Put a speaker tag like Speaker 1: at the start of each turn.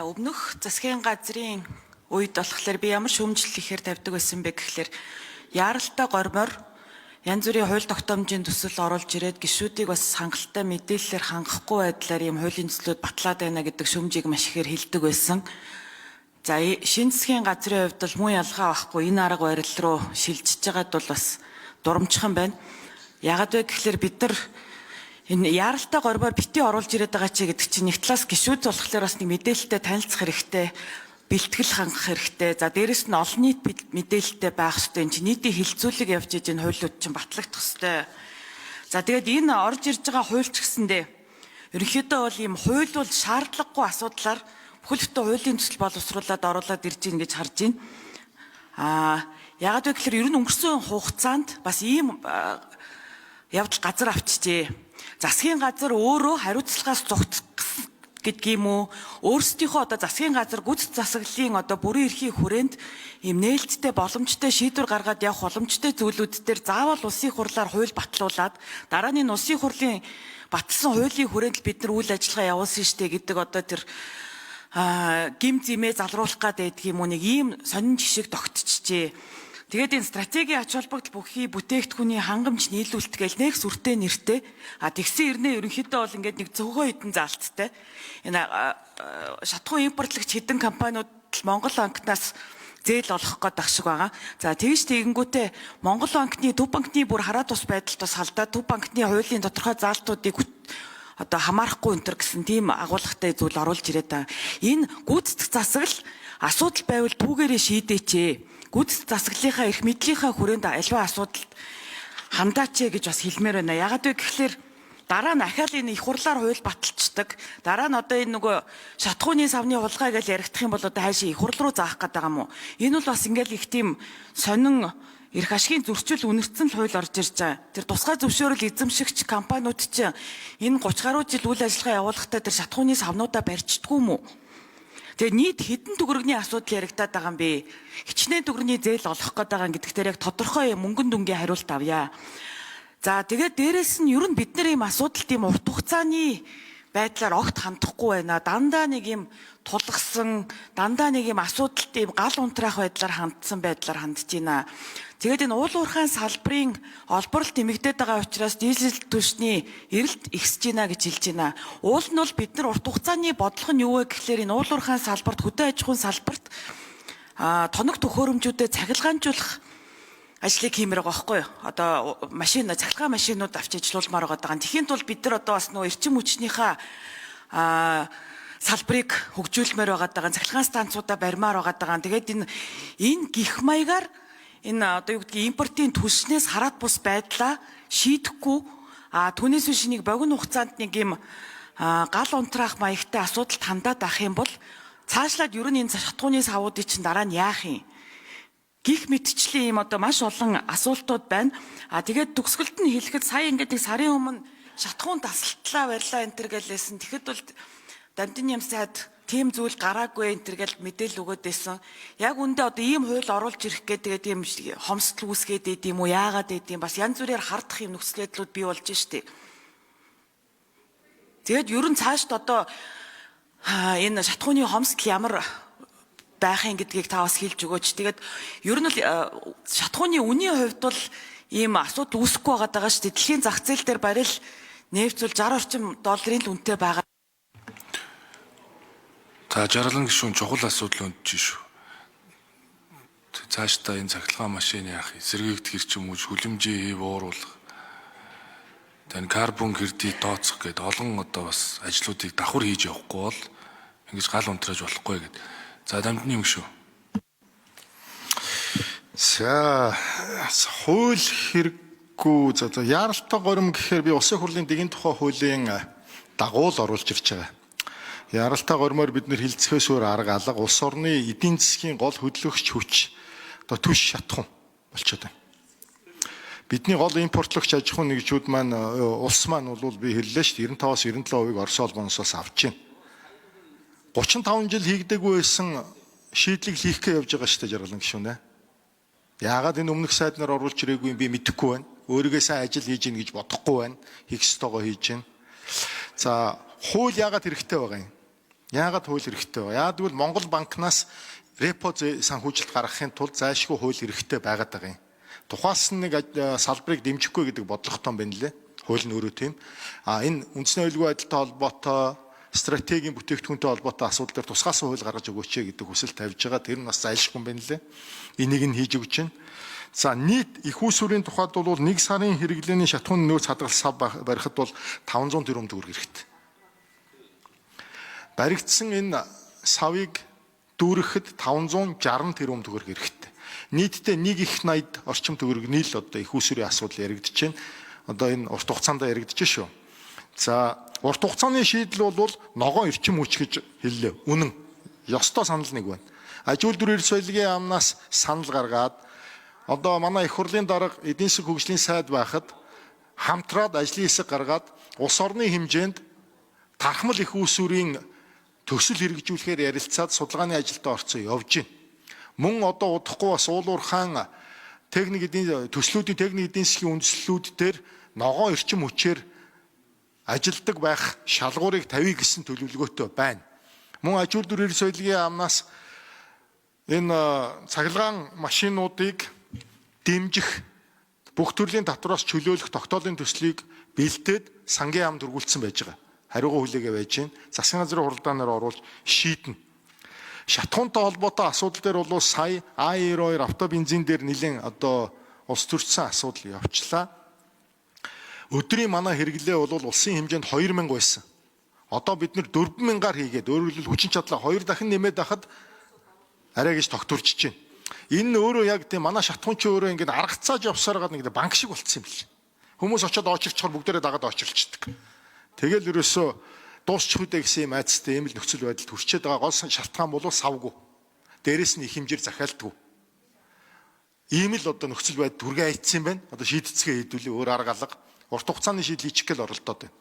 Speaker 1: Өмнөх засгийн газрын үед болохоор би ямар шүүмжлэл ихээр тавьдаг байсан бэ гэхлээр яаралтай гормоор янз бүрийн хууль тогтоомжийн төсөл оруулж ирээд гишүүдийг бас хангалттай мэдээллээр хангахгүй байдлаар ийм хуулийн төслүүд батлаад байна гэдэг шүүмжийг маш ихээр хэлдэг байсан. За шинэ засгийн газрын хувьд бол муу ялгаа байхгүй энэ арга барил руу шилжиж байгаад бол бас дурамжхан байна. Яагаад вэ гэхлээр бид нар энэ яаралтай гормоор бити оруулж ирээд байгаа чи гэдэг чинь нэг талаас гишүүд болохоор бас нэг мэдээлэлтэй танилцах хэрэгтэй, бэлтгэл хангах хэрэгтэй. За дээрэс нь олон нийт мэдээлэлтэй байх хэрэгтэй. Энд чинь нийтийн хилцүүлэг явж иж энэ хуулиуд чинь батлагдах хэрэгтэй. За тэгээд энэ орж ирж байгаа хууль ч гэсэндээ ерөнхийдөө бол ийм хууль бол шаардлагагүй асуудлаар бүхэлдээ хуулийн төсөл боловсруулад оруулаад ирж гин гэж харж байна. Яагаад вэ гэхээр ер нь өнгөрсөн хугацаанд бас ийм явдал газар авчижээ. Засгийн газар өөрөө хариуцлагаас зугтах гэдэг юм уу? Өөрсдийнхөө одоо засгийн газар гүйцэтгэх засаглалын одоо бүрэн эрхийн хүрээнд ийм нээлттэй боломжтой шийдвэр гаргаад явах боломжтой зүйлүүд дээр заавал улсын хурлаар хууль батлуулад дараа нь улсын хурлын батлсан хуулийн хүрээнд бид нар үйл ажиллагаа явуулсан штэ гэдэг одоо тэр гим зэмээ залруулах гэдэг юм уу нэг ийм сонин жишг тогтчихжээ. Тэгээд энэ стратегийн ач холбогдол бүхий бүтээгдэхүүний хангамж нийлүүлэлтгээл нэг сүртэй нэртэй тэгсэн ирнэ ерөнхийдөө бол ингээд нэг зөвхөн хідэн заалттай энэ шатхуун импортлогч хэдэн компаниуд Монгол банкнаас зээл олох гэдэг шиг байгаа. За тэгж тэгэнгүүтээ Монгол банкны төв банкны бүр хараа тус байдалтаас халдаад төв банкны хуулийн тодорхой заалтуудыг одоо хамаарахгүй энэ гэсэн тийм агуулгатай зүйл оруулж ирээд байгаа. Энэ гүйцэтгэх засаглал асуудал байвал түүгээрээ шийдээч. Гүйцэтгэх засаглалынхаа эрх мэдлийнхаа хүрээнд альва асуудалд хандаач гэж бас хэлмээр байна. Яагаад вэ гэхлээр дараа нь ахаал энэ их хурлаар хууль баталцдаг. Дараа нь одоо энэ нөгөө шатхууны савны хулгай гэж яригдах юм бол одоо хайшаа их хурл руу заах гэдэг юм уу? Энэ бол бас ингээл их тийм сонин эрх ашигын зөрчил үнэрцэн л хууль орж ирж байгаа. Тэр тусгай зөвшөөрөл эзэмшигч компаниуд чинь энэ 30 гаруй жил үйл ажиллагаа явуулахдаа тэр шатхууны савнуудаа барьждаггүй юм уу? Тэгээ нийт хэдэн төгрөгийн асуудал яригадаад байгаа юм бэ? Хичнээн төгрөгийн зээл олох гээд байгаа гэдэгтэр яг тодорхой мөнгөн дүнгийн хариулт авъя. За тэгээд дээрэс нь ер нь бид нар ийм асуудал тийм урт хугацааны байдлаар огт хандахгүй байна. Дандаа нэг ийм тулгсан, дандаа нэг ийм асуудалт ийм гал унтраах байдлаар хандсан байдлаар хандж байна. Тэгээд энэ уул уурхайн салбарын олборлолт нэмэгдээд байгаа учраас дизель түвшний эрэлт ихсэж байна гэж хэлж байна. Уул нь бол бид нар урт хугацааны бодлого нь юу вэ гэхлээр энэ уул уурхайн салбарт хөдөө аж ахуйн салбарт тоног төхөөрөмжүүдэд цахилгаанжуулах ажлыг хиймээр байгаа байхгүй юу? Одоо цахилгаан машинууд авч ажиллаулмаар байгаа. Тэхийн тулд бид нар одоо бас нөгөө эрчим хүчнийхээ салбарыг хөгжүүлмээр байгаа. Цахилгаан станцуудаа барьмаар байгаа. Тэгээд энэ гих маягаар энэ одоо юу гэдгийг импортын түлшнээс хараад бус байдлаа шийдэхгүй түүнээс биш нэг богино хугацаанд нэг юм гал унтраах маягтай асуудалд хандаад ах юм бол цаашлаад ер нь энэ шатхууны савуудыг чинь дараа нь яах юм? Гих мэтчлийн юм одоо маш олон асуултууд байна. Тэгээд төгсгөлд нь хэлэхэд сая ингээд сарын өмнө шатхуун тасалтлаа барьлаа энэ төр гэлээсэн. Тэгэхэд бол Дамжин яам сайд тийм зүйл гараагүй энэ төр гэл мэдээлэл өгөөд байсан. Яг үндэ одоо ийм хууль оруулж ирэх гэдэг ийм хомсдол үүсгээд идэм үү яагаад идэм бас янз бүрээр хардах юм нөхцөл байдлууд бий болж штэ. Тэгээд ер нь цаашд одоо энэ шатхууны хомсдол ямар байхын гэдгийг та бас хэлж өгөөч. Тэгээд ер нь л шатхууны үнийн хувьд бол ийм асуудал үүсэхгүй байгаа шүү дээ. Дэлхийн зах зээл дээр барил нефт зүйл 60 орчим долларын л үнэтэй байгаа.
Speaker 2: За жаргалан гишүүн чухал асуудал өндж шүү. Цаашдаа энэ цахилгаан машин яах, эсэргийгдэх хэрчим үж хүлэмжийн хэв ууруулах. Тэн карбон кредит тооцох гэдэг олон одоо бас ажлуудыг давхар хийж явахгүй бол ингэж гал унтрааж болохгүй гэдэг. За Дамжин юм шүү.
Speaker 3: За хууль хэрэггүй яаралтай горим гэхээр би улсын хурлын дэгийн тухай хуулийн дагуу л оруулж ирж байгаа. Яаралтай гормоор бид нэр хилцэхээс өөр арга алга улс орны эдийн засгийн гол хөдөлгөгч хүч одоо түш шатхун болчиход байна. Бидний гол импортлогч аж ахуйн нэгжүүд маань улс маань бол би хэллээ шүү дээ 95-аас 97% Орос улбаноос авч байна. 35 жил хийгдэггүй байсан шийдлийг хийх гэж явж байгаа шүү дээ жаргалан гишүүнэ. Яагаад энэ өмнөх сайд нар оруулж ирээгүй би мэдэхгүй байна. Өөригөө сайн ажил хийж гин гэж бодохгүй байна. Хийх ёстойгоо хийж гин. За хууль яагаад хэрэгтэй байгаа юм? Яагаад хууль хэрэгтэй вэ? Яагад гэвэл Монгол банкнаас репо санхүүжилт гаргахын тулд зайлшгүй хууль хэрэгтэй байгаад байгаа юм. Тухайлсан нэг салбарыг дэмжихгүй гэдэг бодлоготой юм байна лээ. Хууль нь өөрөө тийм. Энэ үндэсний аюулгүй байдалтай холбоотой стратегийн бүтээгдэхүүнтэй холбоотой асуудал дээр тусгаасан хууль гаргаж өгөөч гэдэг хүсэл тавьж байгаа. Тэр нь бас зайлшгүй юм байна лээ. Энийг нь хийж өгч байна. За нийт их усүрийн тухайд бол 1 сарын хэрэглээний шатхууны нөөц хадгалах сав барихад бол 500 тэрбум төгрөг хэрэгтэй. Баригдсан энэ савыг дүүрэхэд 560 тэрбум төгрөг хэрэгтэй. Нийтдээ 1.80 орчим төгрөгний л одоо их усүрийн асуудал яригдж байна. Одоо энэ урт хугацаанд яригдж шүү. За урт хугацааны шийдэл бол ногоон эрчим хүч гэж хэллээ. Үнэн. Ёстой санал нэг байна. Аж үйлдвэр эрс соёлын яамнаас санал гаргаад одоо манай их хурлын дарга эдийн засаг хөгжлийн сайд байхад хамтраад ажлын хэсэг гаргаад улс орны хэмжээнд тархмал их усүрийн төсөл хэрэгжүүлэхээр ярилцаад судалгааны ажилдаа орцсон явж байна. Мөн одоо удахгүй бас уулуурхаан төслүүдийн техник эдийн засгийн үндэслэлүүд дээр ногоон эрчим хүчээр ажилдаг байх шалгуурыг тавья гэсэн төлөвлөгөөтэй байна. Мөн аж үйлдвэр эрс соёлын яамнаас энэ цахилгаан машинуудыг дэмжих бүх төрлийн татвараас чөлөөлөх тогтоолын төслийг бэлдээд сангийн яамд өргүүлсэн байж байгаа. Хариугаа хүлээгээ байж байна. Засгийн газрын хуралдаанаар оруулж шийднэ. Шатхуунтай холбоотой асуудал дээр бол сая А92 автобензин дээр нэлээд одоо улс төрчсөн асуудал явчлаа. Өдрийн манай хэрэглээ бол улсын хэмжээнд 2000 байсан. Одоо бид нэр 4000-аар хийгээд өөрөлдөл хүчин чадлаа 2 дахин нэмээд байхад арай гэж тогтворчж байна. Энэ нь өөрөө яг тийм манай шатхуун чи өөрөө ингээд аргацааж явсаар гад нэг банк шиг болцсон юм бэл. Хүмүүс очиод очирчхоор бүгдээрээ дагаад очирлцдаг. Тэгэл ерөөсөө дуусчих үдэ гэсэн юм айцтай ийм л нөхцөл байдалд хүрчээд байгаа гол шалтгаан бол савгүй. Дээрээс нь их хэмжээр захиалдаггүй. Ийм л одоо нөхцөл байдал түргээ айцсан юм байна. Одоо шийдэцгээ хийдүүлээ өөр арга алга. Урт хугацааны шийдэл хийчих гээл оролдоод байна.